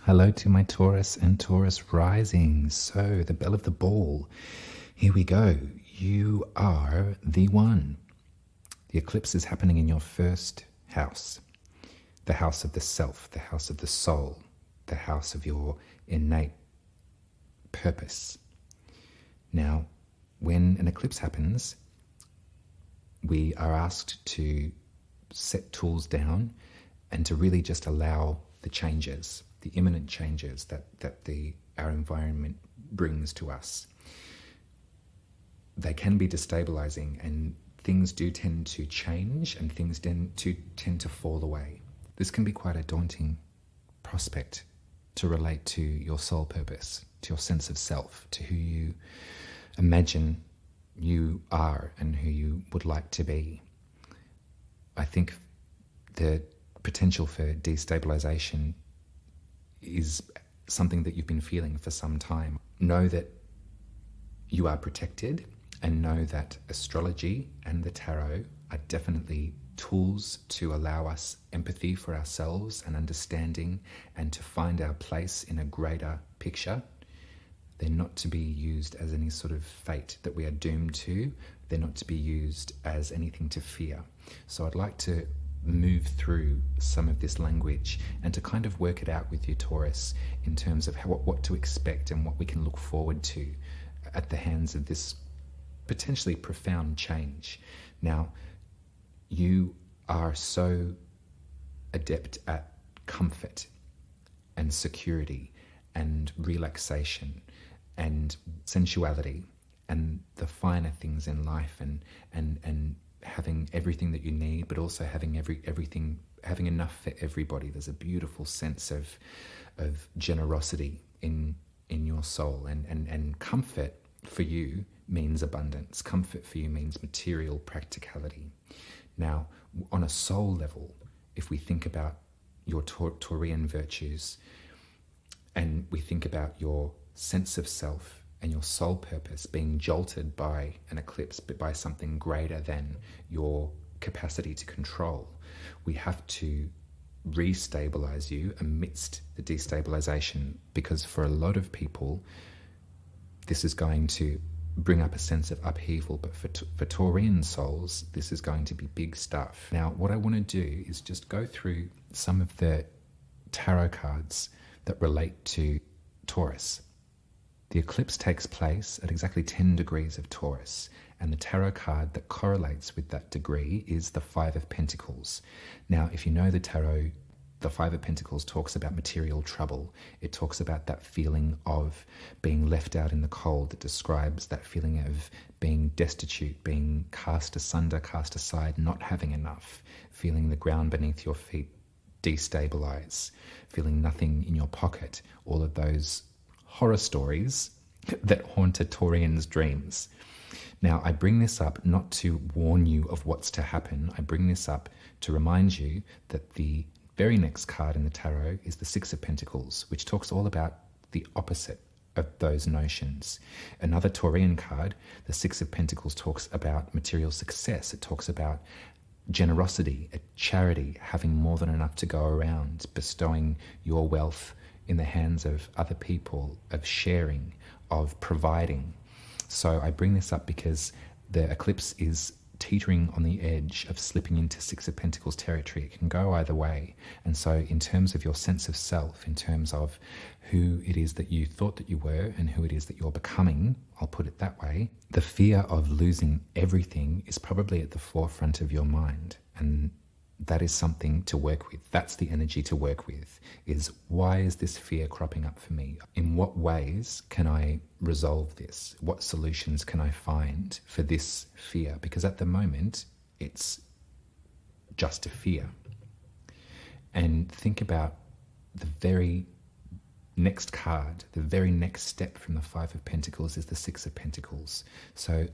Hello to my Taurus and Taurus rising. So, the bell of the ball. Here we go. You are the one. The eclipse is happening in your first house, the house of the self, the house of the soul, the house of your innate purpose. Now, when an eclipse happens, we are asked to set tools down and to really just allow the changes, the imminent changes that our environment brings to us. They can be destabilizing, and things do tend to change and things tend to fall away. This can be quite a daunting prospect to relate to your soul purpose, to your sense of self, to who you imagine you are and who you would like to be. I think the potential for destabilization is something that you've been feeling for some time. Know that you are protected, and know that astrology and the tarot are definitely tools to allow us empathy for ourselves and understanding, and to find our place in a greater picture. They're not to be used as any sort of fate that we are doomed to. They're not to be used as anything to fear. So I'd like to move through some of this language and to kind of work it out with you, Taurus, in terms of what to expect and what we can look forward to at the hands of this potentially profound change. Now, you are so adept at comfort and security and relaxation and sensuality and the finer things in life, and having everything that you need, but also having having enough for everybody. There's a beautiful sense of generosity in your soul, and comfort for you means abundance. Comfort for you means material practicality. Now, on a soul level, if we think about your Taurian virtues, and we think about your sense of self and your soul purpose being jolted by an eclipse, but by something greater than your capacity to control, we have to restabilize you amidst the destabilization, because for a lot of people, this is going to bring up a sense of upheaval, but for Taurian souls, this is going to be big stuff. Now, what I want to do is just go through some of the tarot cards that relate to Taurus. The eclipse takes place at exactly 10 degrees of Taurus, and the tarot card that correlates with that degree is the Five of Pentacles. Now, if you know the tarot, the Five of Pentacles talks about material trouble. It talks about that feeling of being left out in the cold. It describes that feeling of being destitute, being cast asunder, cast aside, not having enough, feeling the ground beneath your feet destabilize, feeling nothing in your pocket, all of those horror stories that haunt a Taurian's dreams. Now, I bring this up not to warn you of what's to happen. I bring this up to remind you that the very next card in the tarot is the Six of Pentacles, which talks all about the opposite of those notions. Another Taurian card, the Six of Pentacles, talks about material success. It talks about generosity, charity, having more than enough to go around, bestowing your wealth in the hands of other people, of sharing, of providing. So I bring this up because the eclipse is teetering on the edge of slipping into Six of Pentacles territory. It can go either way. And so in terms of your sense of self, in terms of who it is that you thought that you were and who it is that you're becoming, I'll put it that way, the fear of losing everything is probably at the forefront of your mind. And that is something to work with. That's the energy to work with, is why is this fear cropping up for me? In what ways can I resolve this? What solutions can I find for this fear? Because at the moment, it's just a fear. And think about the very next card, the very next step from the Five of Pentacles is the Six of Pentacles. So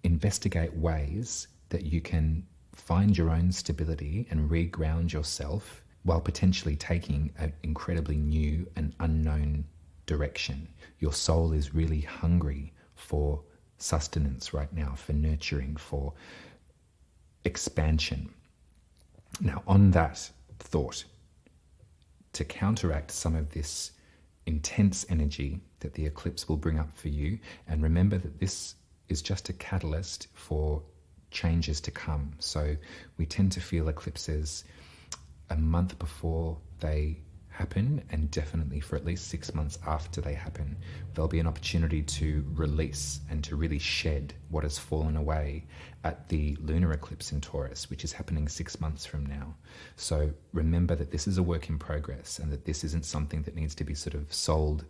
investigate ways that you can find your own stability and reground yourself while potentially taking an incredibly new and unknown direction. Your soul is really hungry for sustenance right now, for nurturing, for expansion. Now, on that thought, to counteract some of this intense energy that the eclipse will bring up for you. And remember that this is just a catalyst for changes to come. So we tend to feel eclipses a month before they happen, and definitely for at least 6 months after they happen. There'll be an opportunity to release and to really shed what has fallen away at the lunar eclipse in Taurus, which is happening 6 months from now. So remember that this is a work in progress, and that this isn't something that needs to be sort of sold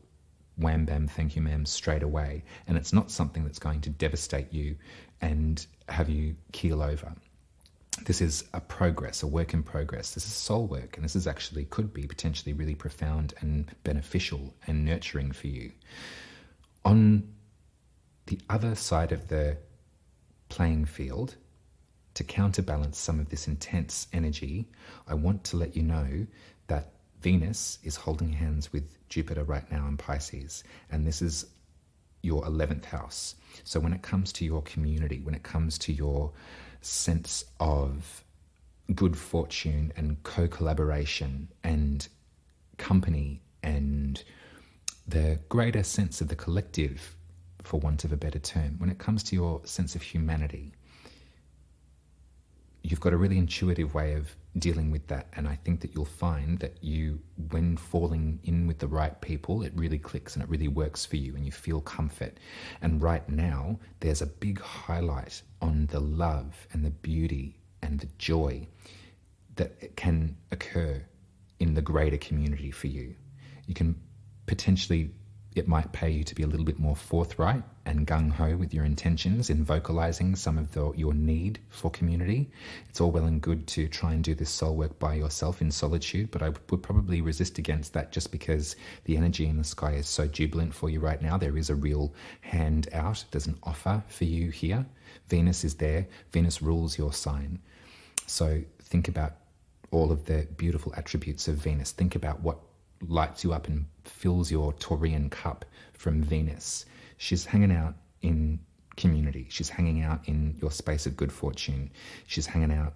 wham bam thank you ma'am straight away, and it's not something that's going to devastate you and have you keel over. This is a progress, a work in progress. This is soul work, and this is actually could be potentially really profound and beneficial and nurturing for you. On the other side of the playing field, to counterbalance some of this intense energy, I want to let you know that Venus is holding hands with Jupiter right now in Pisces, and this is your 11th house. So when it comes to your community, when it comes to your sense of good fortune and co-collaboration and company and the greater sense of the collective, for want of a better term, when it comes to your sense of humanity, you've got a really intuitive way of dealing with that. And I think that you'll find that you, when falling in with the right people, it really clicks and it really works for you and you feel comfort. And right now, there's a big highlight on the love and the beauty and the joy that can occur in the greater community for you. You can potentially, it might pay you to be a little bit more forthright and gung-ho with your intentions in vocalizing some of your need for community. It's all well and good to try and do this soul work by yourself in solitude, but I would probably resist against that just because the energy in the sky is so jubilant for you right now. There is a real hand out. There's an offer for you here. Venus is there. Venus rules your sign. So think about all of the beautiful attributes of Venus. Think about what lights you up and fills your Taurian cup from Venus. She's hanging out in community. She's hanging out in your space of good fortune. She's hanging out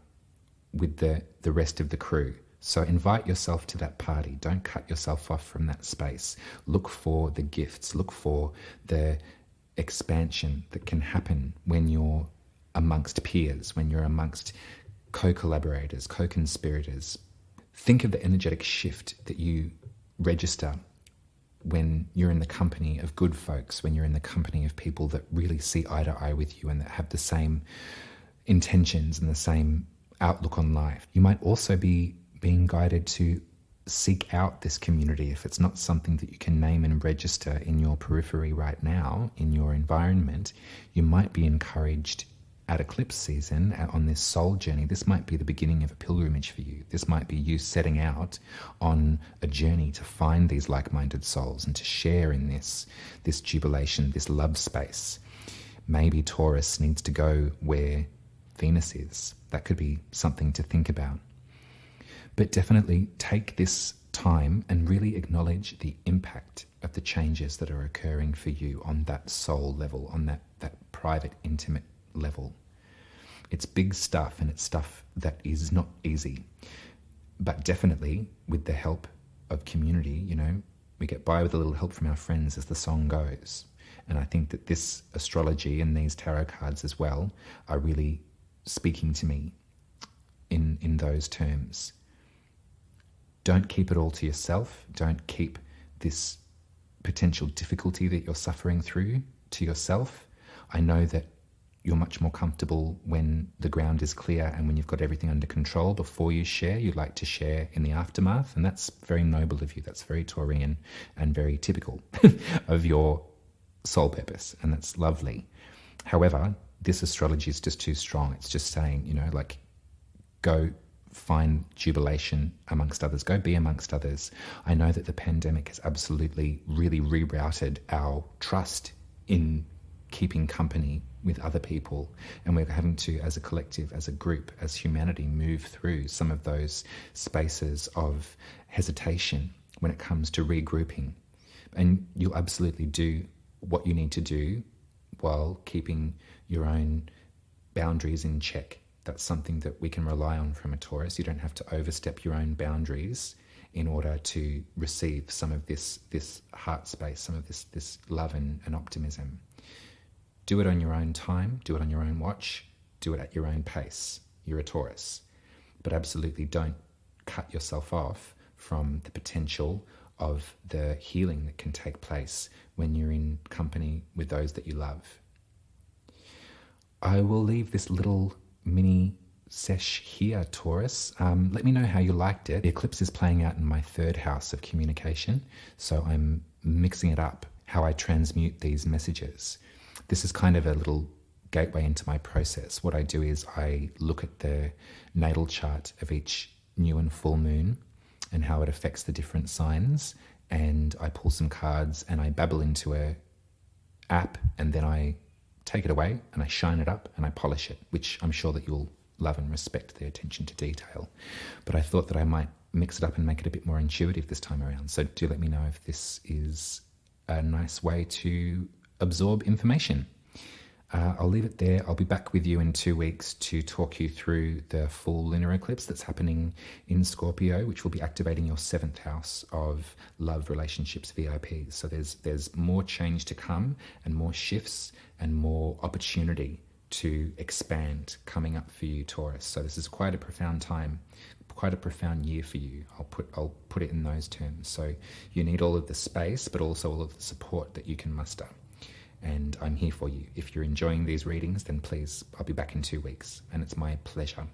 with the rest of the crew. So invite yourself to that party. Don't cut yourself off from that space. Look for the gifts. Look for the expansion that can happen when you're amongst peers, when you're amongst co-collaborators, co-conspirators. Think of the energetic shift that you register when you're in the company of good folks, when you're in the company of people that really see eye to eye with you and that have the same intentions and the same outlook on life. You might also be being guided to seek out this community if it's not something that you can name and register in your periphery right now, in your environment. You might be encouraged at eclipse season on this soul journey. This might be the beginning of a pilgrimage for you. This might be you setting out on a journey to find these like-minded souls and to share in this jubilation, this love space. Maybe Taurus needs to go where Venus is. That could be something to think about. But definitely take this time and really acknowledge the impact of the changes that are occurring for you on that soul level, on that private, intimate level. It's big stuff, and it's stuff that is not easy. But definitely with the help of community, we get by with a little help from our friends, as the song goes. And I think that this astrology and these tarot cards as well are really speaking to me in those terms. Don't keep it all to yourself. Don't keep this potential difficulty that you're suffering through to yourself. I know that you're much more comfortable when the ground is clear and when you've got everything under control before you share. You like to share in the aftermath, and that's very noble of you. That's very Taurian and very typical of your soul purpose, and that's lovely. However, this astrology is just too strong. It's just saying, go find jubilation amongst others. Go be amongst others. I know that the pandemic has absolutely really rerouted our trust in keeping company with other people, and we're having to, as a collective, as a group, as humanity, move through some of those spaces of hesitation when it comes to regrouping. And you'll absolutely do what you need to do while keeping your own boundaries in check. That's something that we can rely on from a Taurus. You don't have to overstep your own boundaries in order to receive some of this heart space, some of this love and optimism. Do it on your own time, do it on your own watch, do it at your own pace. You're a Taurus. But absolutely don't cut yourself off from the potential of the healing that can take place when you're in company with those that you love. I will leave this little mini sesh here, Taurus. Let me know how you liked it. The eclipse is playing out in my third house of communication, so I'm mixing it up, how I transmute these messages. This is kind of a little gateway into my process. What I do is I look at the natal chart of each new and full moon and how it affects the different signs, and I pull some cards and I babble into a app, and then I take it away and I shine it up and I polish it, which I'm sure that you'll love and respect the attention to detail. But I thought that I might mix it up and make it a bit more intuitive this time around. So do let me know if this is a nice way to absorb information. I'll leave it there. I'll be back with you in 2 weeks to talk you through the full lunar eclipse that's happening in Scorpio, which will be activating your 7th house of love, relationships, VIPs. So there's more change to come and more shifts and more opportunity to expand coming up for you, Taurus. So this is quite a profound time, quite a profound year for you. I'll put it in those terms. So you need all of the space, but also all of the support that you can muster. And I'm here for you. If you're enjoying these readings, then please, I'll be back in 2 weeks, and it's my pleasure.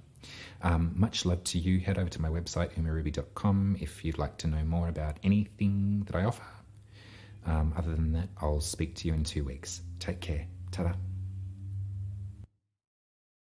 Much love to you. Head over to my website, umaruby.com, if you'd like to know more about anything that I offer. Other than that, I'll speak to you in 2 weeks. Take care. Ta-da.